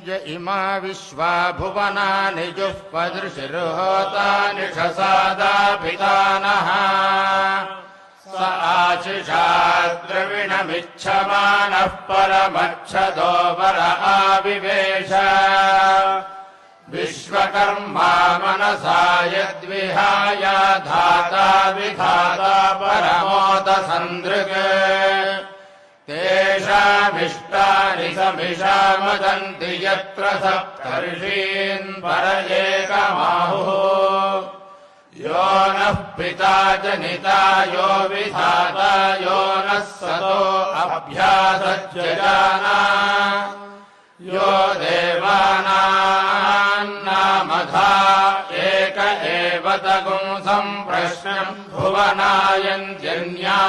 य इमा विश्वा भुवनानि जुह्वदृशिर्होतानि षसादाभिधानः स आशिषा द्रविणमिच्छमानः परमच्छदो वर आविवेश विश्वकर्मा मनसा यद्विहाय धाता विधाता परमोद सन्दृक् तेषामिष्टानि समिषामदन्ति यत्र सप्तर्षीन् पर एकमाहुः यो नः पिता जनिता यो विधाता यो नः सतो अभ्यासज्जजाना यो देवानान्नामधा एक एव तगुं सम्प्रश्नम् भुवनायन्त्यन्या